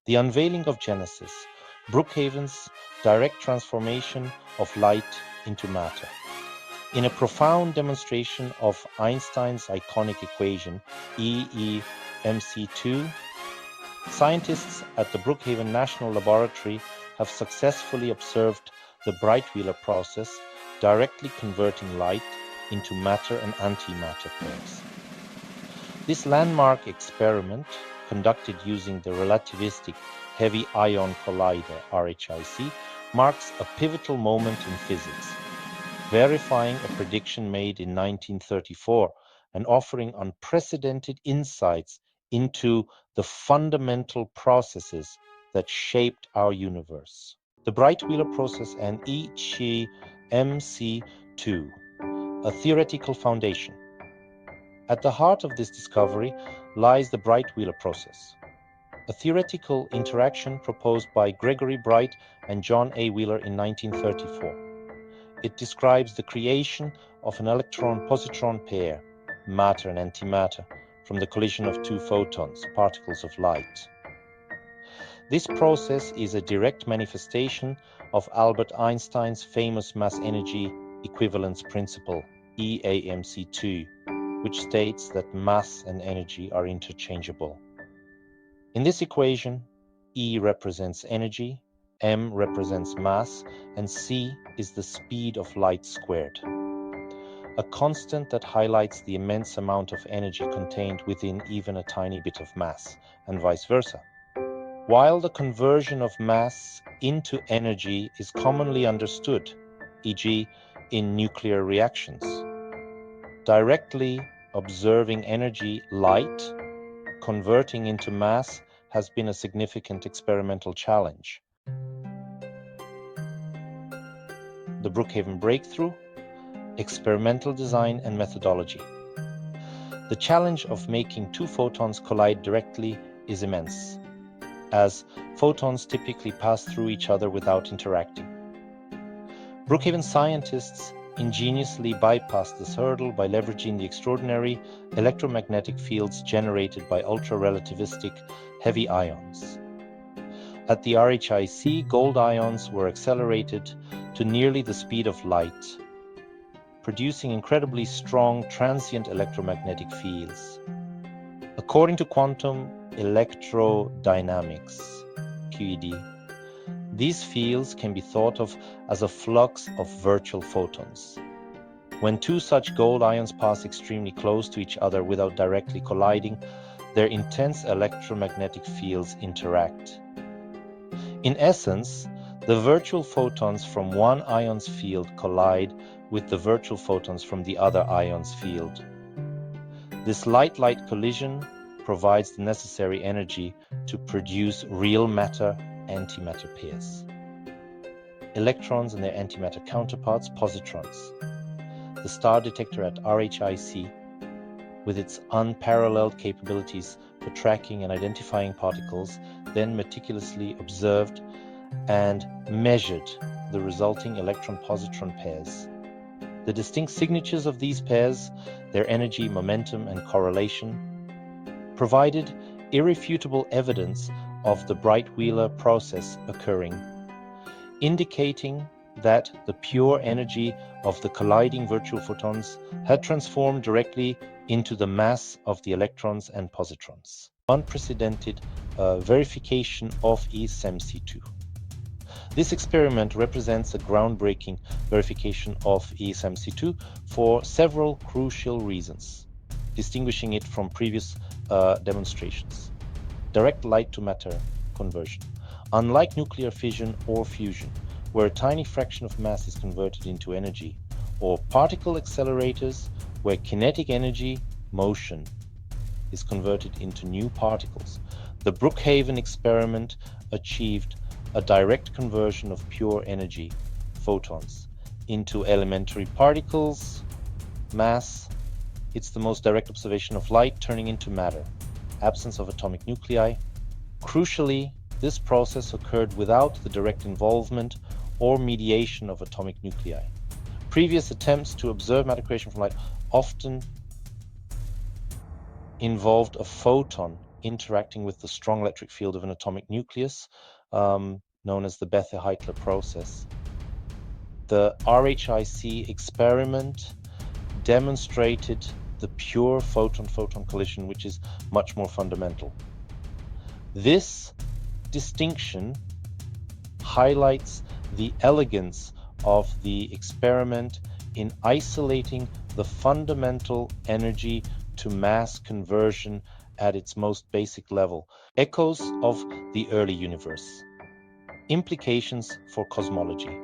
The unveiling of Genesis, Brookhaven's direct transformation of light into matter. In a profound demonstration of Einstein's iconic equation, E mc², scientists at the Brookhaven National Laboratory have successfully observed the Brightwheeler process, directly converting light into matter and antimatter pairs. This landmark experiment, conducted using the relativistic heavy ion collider RHIC, marks a pivotal moment in physics, verifying a prediction made in 1934 and offering unprecedented insights into the fundamental processes that shaped our universe. The Brightwheeler process and mc², a theoretical foundation. At the heart of this discovery lies the Brightwheeler process, a theoretical interaction proposed by Gregory Bright and John A. Wheeler in 1934. It describes the creation of an electron-positron pair, matter and antimatter, from the collision of two photons, particles of light. This process is a direct manifestation of Albert Einstein's famous mass-energy equivalence principle, EAMC², which states that mass and energy are interchangeable. In this equation, E represents energy, m represents mass, and c is the speed of light squared, a constant that highlights the immense amount of energy contained within even a tiny bit of mass, and vice versa. While the conversion of mass into energy is commonly understood, e.g. in nuclear reactions, directly observing energy, light, converting into mass has been a significant experimental challenge. The Brookhaven Breakthrough, experimental design and methodology. The challenge of making two photons collide directly is immense, as photons typically pass through each other without interacting. Brookhaven scientists ingeniously bypassed this hurdle by leveraging the extraordinary electromagnetic fields generated by ultra-relativistic heavy ions. At the RHIC, gold ions were accelerated to nearly the speed of light, producing incredibly strong transient electromagnetic fields. According to quantum electrodynamics, QED, these fields can be thought of as a flux of virtual photons. When two such gold ions pass extremely close to each other without directly colliding, their intense electromagnetic fields interact. In essence, the virtual photons from one ion's field collide with the virtual photons from the other ion's field. This light-light collision provides the necessary energy to produce real matter-antimatter pairs. Electrons and their antimatter counterparts, positrons. The star detector at RHIC, with its unparalleled capabilities for tracking and identifying particles, then meticulously observed and measured the resulting electron-positron pairs. The distinct signatures of these pairs, their energy, momentum, and correlation, provided irrefutable evidence of the Brightwheeler process occurring, indicating that the pure energy of the colliding virtual photons had transformed directly into the mass of the electrons and positrons. Unprecedented verification of ESMC2. This experiment represents a groundbreaking verification of ESMC2 for several crucial reasons, distinguishing it from previous demonstrations. Direct light to matter conversion. Unlike nuclear fission or fusion, where a tiny fraction of mass is converted into energy, or particle accelerators, where kinetic energy, motion, is converted into new particles, the Brookhaven experiment achieved a direct conversion of pure energy, photons, into elementary particles, mass. It's the most direct observation of light turning into matter, absence of atomic nuclei. Crucially, this process occurred without the direct involvement or mediation of atomic nuclei. Previous attempts to observe matter creation from light often involved a photon interacting with the strong electric field of an atomic nucleus, known as the Bethe-Heitler process. The RHIC experiment demonstrated the pure photon-photon collision, which is much more fundamental. This distinction highlights the elegance of the experiment in isolating the fundamental energy to mass conversion at its most basic level. Echoes of the early universe. Implications for cosmology.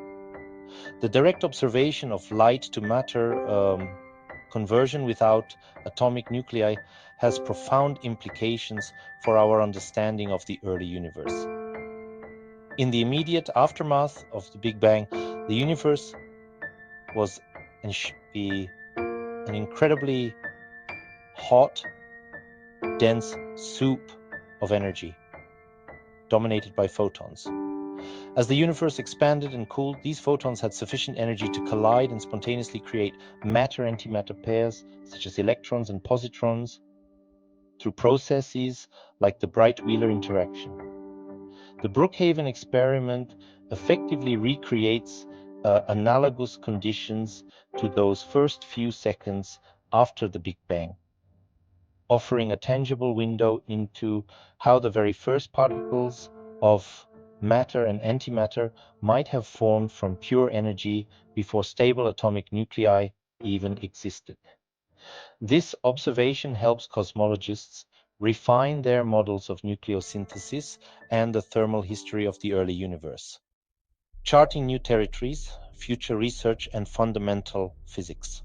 The direct observation of light to matter conversion without atomic nuclei has profound implications for our understanding of the early universe. In the immediate aftermath of the Big Bang, the universe was an incredibly hot, dense soup of energy, dominated by photons. As the universe expanded and cooled, these photons had sufficient energy to collide and spontaneously create matter-antimatter pairs, such as electrons and positrons, through processes like the Bright-Wheeler interaction. The Brookhaven experiment effectively recreates analogous conditions to those first few seconds after the Big Bang, offering a tangible window into how the very first particles of matter and antimatter might have formed from pure energy before stable atomic nuclei even existed. This observation helps cosmologists refine their models of nucleosynthesis and the thermal history of the early universe. Charting new territories, future research, and fundamental physics.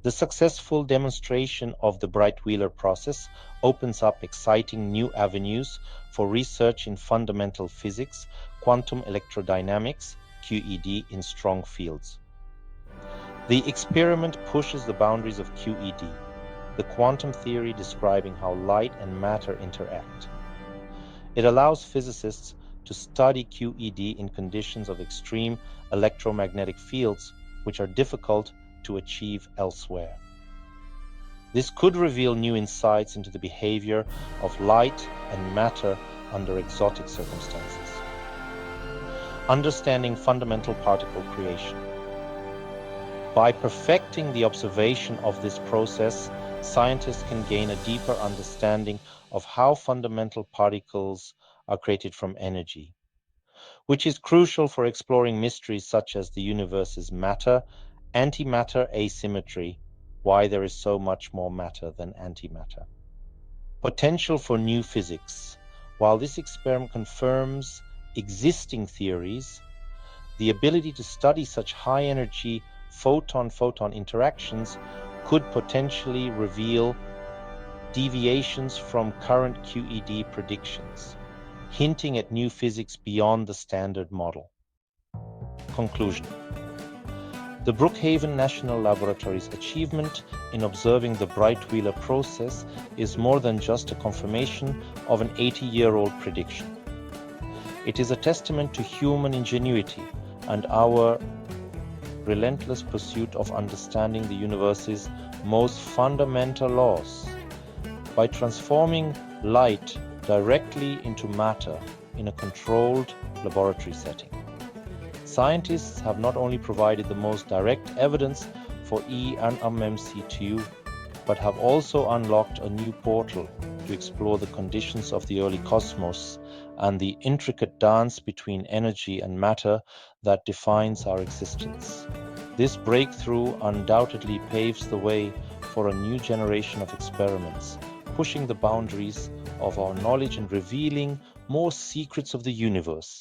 The successful demonstration of the Bright-Wheeler process opens up exciting new avenues for research in fundamental physics, quantum electrodynamics, QED in strong fields. The experiment pushes the boundaries of QED, the quantum theory describing how light and matter interact. It allows physicists to study QED in conditions of extreme electromagnetic fields, which are difficult to achieve elsewhere. This could reveal new insights into the behavior of light and matter under exotic circumstances. Understanding fundamental particle creation. By perfecting the observation of this process, scientists can gain a deeper understanding of how fundamental particles are created from energy, which is crucial for exploring mysteries such as the universe's matter, antimatter asymmetry, why there is so much more matter than antimatter. Potential for new physics. While this experiment confirms existing theories, the ability to study such high-energy photon-photon interactions could potentially reveal deviations from current QED predictions, hinting at new physics beyond the standard model. Conclusion. The Brookhaven National Laboratory's achievement in observing the Bright-Wheeler process is more than just a confirmation of an 80-year-old prediction. It is a testament to human ingenuity and our relentless pursuit of understanding the universe's most fundamental laws. By transforming light directly into matter in a controlled laboratory setting, scientists have not only provided the most direct evidence for E and mc², but have also unlocked a new portal to explore the conditions of the early cosmos and the intricate dance between energy and matter that defines our existence. This breakthrough undoubtedly paves the way for a new generation of experiments, pushing the boundaries of our knowledge and revealing more secrets of the universe.